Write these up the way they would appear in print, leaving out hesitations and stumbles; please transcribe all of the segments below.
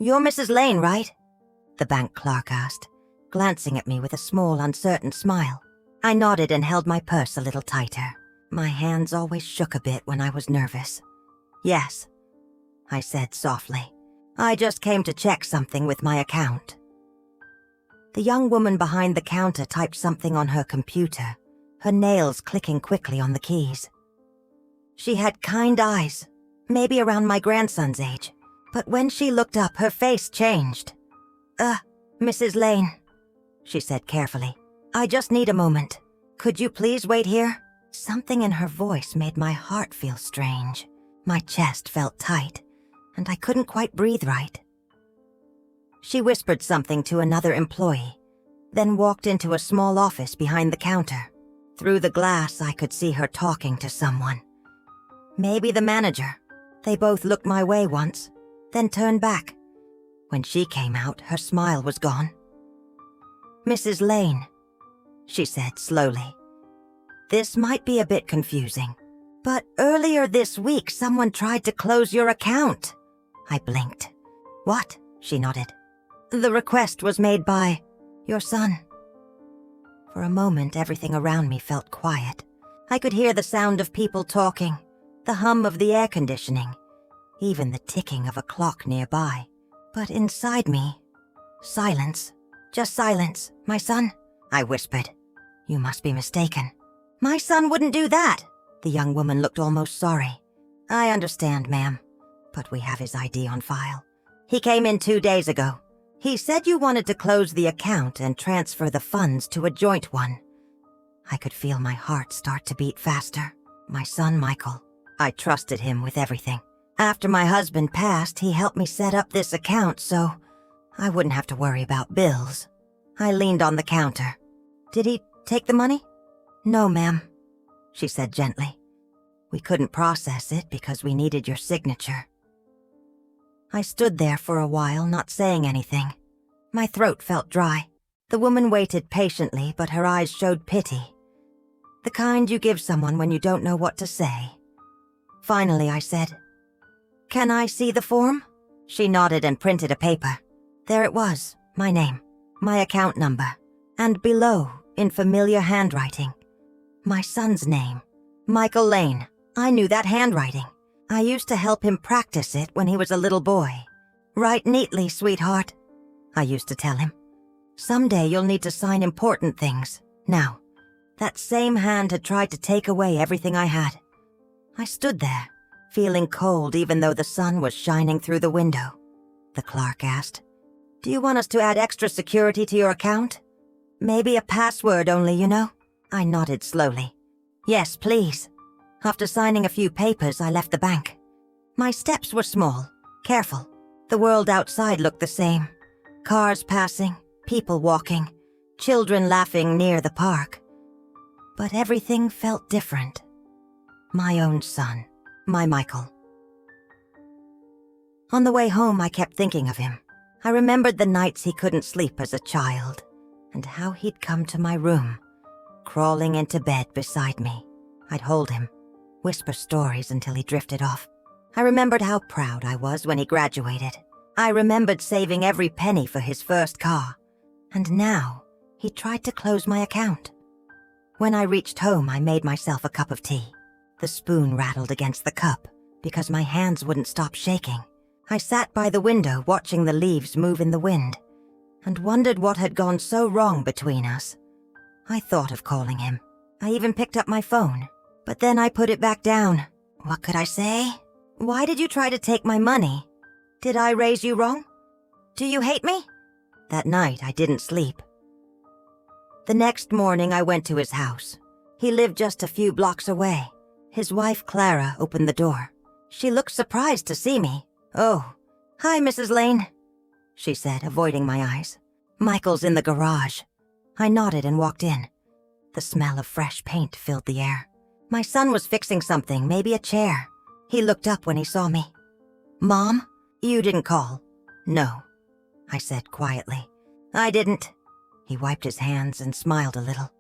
"You're Mrs. Lane, right?" the bank clerk asked, glancing at me with a small, uncertain smile. I nodded and held my purse a little tighter. My hands always shook a bit when I was nervous. "Yes," I said softly. "I just came to check something with my account." The young woman behind the counter typed something on her computer, her nails clicking quickly on the keys. She had kind eyes, maybe around my grandson's age, but when she looked up, her face changed. Mrs. Lane," she said carefully. "I just need a moment. Could you please wait here?" Something in her voice made my heart feel strange. My chest felt tight, and I couldn't quite breathe right. She whispered something to another employee, then walked into a small office behind the counter. Through the glass, I could see her talking to someone. Maybe the manager. They both looked my way once, then turned back. When she came out, her smile was gone. "Mrs. Lane," she said slowly. "This might be a bit confusing, but earlier this week someone tried to close your account." I blinked. "What?" she nodded. "The request was made by your son." For a moment, everything around me felt quiet. I could hear the sound of people talking, the hum of the air conditioning, even the ticking of a clock nearby. But inside me, silence. "Just silence. My son?" I whispered. "You must be mistaken." "My son wouldn't do that." The young woman looked almost sorry. "I understand, ma'am, but we have his ID on file. He came in 2 days ago. He said you wanted to close the account and transfer the funds to a joint one." I could feel my heart start to beat faster. My son, Michael. I trusted him with everything. After my husband passed, he helped me set up this account so I wouldn't have to worry about bills. I leaned on the counter. "Did he take the money?" "No, ma'am," she said gently. "We couldn't process it because we needed your signature." I stood there for a while, not saying anything. My throat felt dry. The woman waited patiently, but her eyes showed pity. The kind you give someone when you don't know what to say. Finally, I said, "Can I see the form?" She nodded and printed a paper. There it was, my name, my account number, and below, in familiar handwriting, my son's name, Michael Lane. I knew that handwriting. I used to help him practice it when he was a little boy. "Write neatly, sweetheart," I used to tell him. "Someday you'll need to sign important things." Now, that same hand had tried to take away everything I had. I stood there, feeling cold even though the sun was shining through the window. The clerk asked, "Do you want us to add extra security to your account? Maybe a password only, you know?" I nodded slowly. "Yes, please." After signing a few papers, I left the bank. My steps were small, careful. The world outside looked the same. Cars passing, people walking, children laughing near the park. But everything felt different. My own son, my Michael. On the way home, I kept thinking of him. I remembered the nights he couldn't sleep as a child, and how he'd come to my room, crawling into bed beside me. I'd hold him, whisper stories until he drifted off. I remembered how proud I was when he graduated. I remembered saving every penny for his first car. And now, he tried to close my account. When I reached home, I made myself a cup of tea. The spoon rattled against the cup because my hands wouldn't stop shaking. I sat by the window watching the leaves move in the wind and wondered what had gone so wrong between us. I thought of calling him. I even picked up my phone. But then I put it back down. What could I say? "Why did you try to take my money? Did I raise you wrong? Do you hate me?" That night, I didn't sleep. The next morning, I went to his house. He lived just a few blocks away. His wife, Clara, opened the door. She looked surprised to see me. "Oh, hi, Mrs. Lane," she said, avoiding my eyes. "Michael's in the garage." I nodded and walked in. The smell of fresh paint filled the air. My son was fixing something, maybe a chair. He looked up when he saw me. "Mom, you didn't call." "No," I said quietly. "I didn't." He wiped his hands and smiled a little.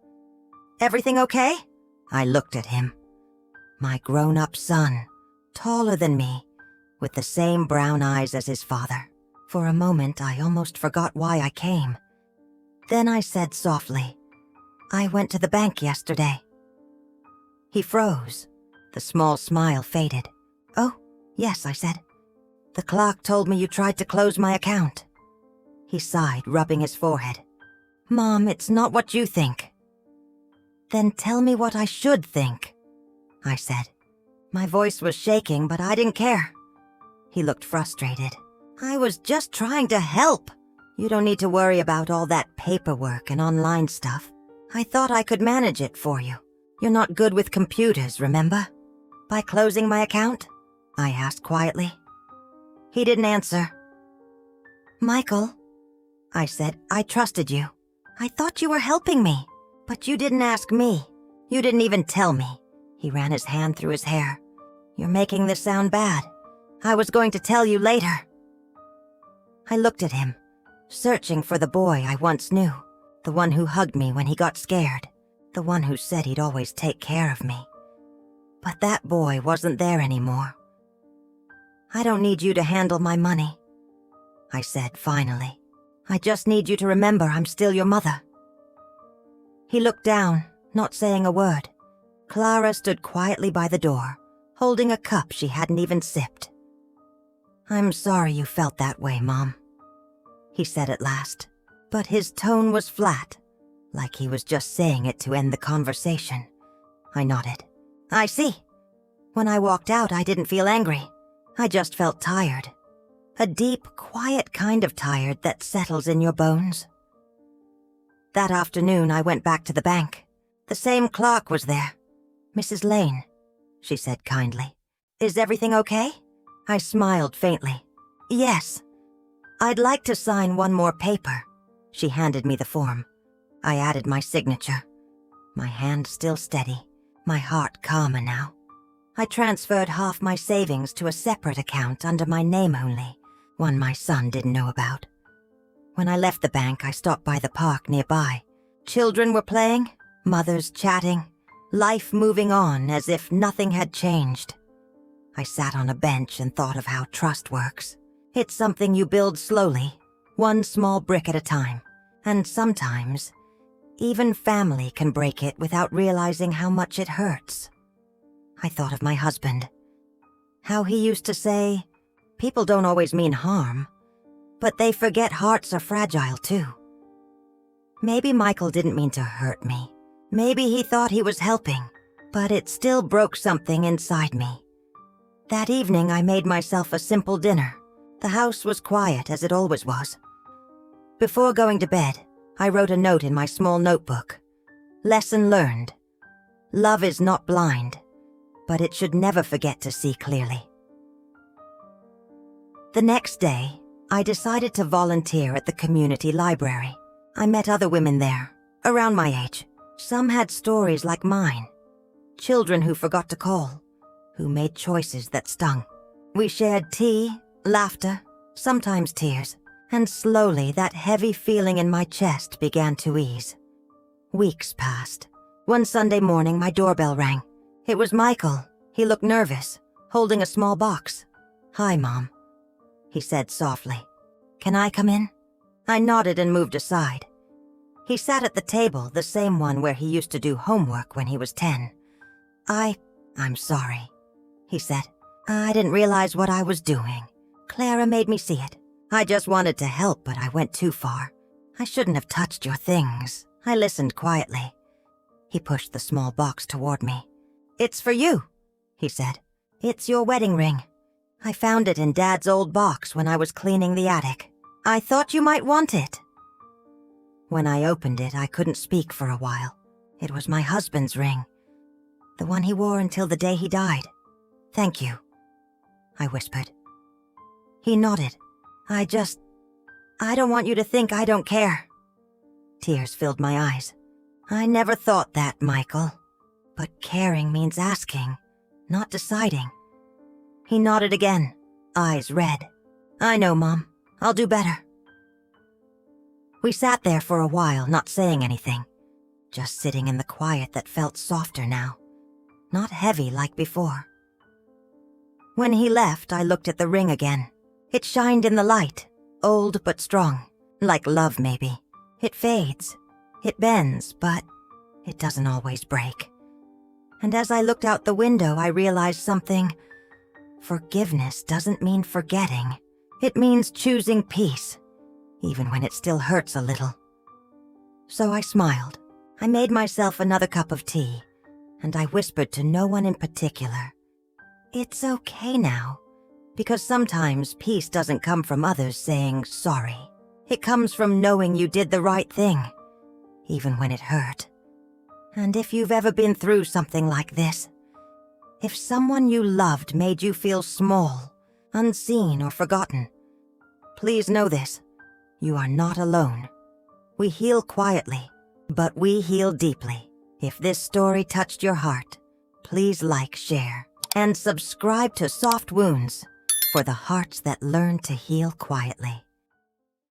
"Everything okay?" I looked at him. My grown-up son, taller than me, with the same brown eyes as his father. For a moment, I almost forgot why I came. Then I said softly, "I went to the bank yesterday." He froze. The small smile faded. "Oh, yes," I said. "The clerk told me you tried to close my account." He sighed, rubbing his forehead. "Mom, it's not what you think." "Then tell me what I should think," I said. My voice was shaking, but I didn't care. He looked frustrated. "I was just trying to help. You don't need to worry about all that paperwork and online stuff. I thought I could manage it for you. You're not good with computers, remember? By closing my account?" I asked quietly. He didn't answer. "Michael," I said, "I trusted you. I thought you were helping me, but you didn't ask me. You didn't even tell me." He ran his hand through his hair. "You're making this sound bad. I was going to tell you later." I looked at him, searching for the boy I once knew, the one who hugged me when he got scared, the one who said he'd always take care of me. But that boy wasn't there anymore. "I don't need you to handle my money," I said finally. "I just need you to remember I'm still your mother." He looked down, not saying a word. Clara stood quietly by the door, holding a cup she hadn't even sipped. "I'm sorry you felt that way, Mom," he said at last, but his tone was flat, like he was just saying it to end the conversation. I nodded. "I see. When I walked out, I didn't feel angry. I just felt tired. A deep, quiet kind of tired that settles in your bones." That afternoon, I went back to the bank. The same clerk was there. "Mrs. Lane," she said kindly. "Is everything okay?" I smiled faintly. "Yes. I'd like to sign one more paper." She handed me the form. I added my signature. My hand still steady, my heart calmer now. I transferred half my savings to a separate account under my name only, one my son didn't know about. When I left the bank, I stopped by the park nearby. Children were playing, mothers chatting, life moving on as if nothing had changed. I sat on a bench and thought of how trust works. It's something you build slowly, one small brick at a time, and sometimes even family can break it without realizing how much it hurts. I thought of my husband, how he used to say, "People don't always mean harm, but they forget hearts are fragile too." Maybe Michael didn't mean to hurt me. Maybe he thought he was helping, but it still broke something inside me. That evening, I made myself a simple dinner. The house was quiet, as it always was. Before going to bed, I wrote a note in my small notebook. Lesson learned. Love is not blind, but it should never forget to see clearly. The next day, I decided to volunteer at the community library. I met other women there, around my age. Some had stories like mine. Children who forgot to call, who made choices that stung. We shared tea, laughter, sometimes tears, and slowly that heavy feeling in my chest began to ease. Weeks passed. One Sunday morning, my doorbell rang. It was Michael. He looked nervous, holding a small box. "Hi, Mom," he said softly. "Can I come in?" I nodded and moved aside. He sat at the table, the same one where he used to do homework when he was 10. I'm sorry," he said. "I didn't realize what I was doing. Clara made me see it. I just wanted to help, but I went too far. I shouldn't have touched your things." I listened quietly. He pushed the small box toward me. "It's for you," he said. "It's your wedding ring. I found it in Dad's old box when I was cleaning the attic. I thought you might want it." When I opened it, I couldn't speak for a while. It was my husband's ring, the one he wore until the day he died. "Thank you," I whispered. He nodded. I don't want you to think I don't care." Tears filled my eyes. "I never thought that, Michael. But caring means asking, not deciding." He nodded again, eyes red. "I know, Mom. I'll do better." We sat there for a while, not saying anything, just sitting in the quiet that felt softer now, not heavy like before. When he left, I looked at the ring again. It shined in the light, old but strong, like love maybe. It fades, it bends, but it doesn't always break. And as I looked out the window, I realized something. Forgiveness doesn't mean forgetting. It means choosing peace, even when it still hurts a little. So I smiled. I made myself another cup of tea, and I whispered to no one in particular. It's okay now, because sometimes peace doesn't come from others saying sorry. It comes from knowing you did the right thing, even when it hurt. And if you've ever been through something like this, if someone you loved made you feel small, unseen, or forgotten, please know this: you are not alone. We heal quietly, but we heal deeply. If this story touched your heart, please like, share, and subscribe to Soft Wounds for the hearts that learn to heal quietly.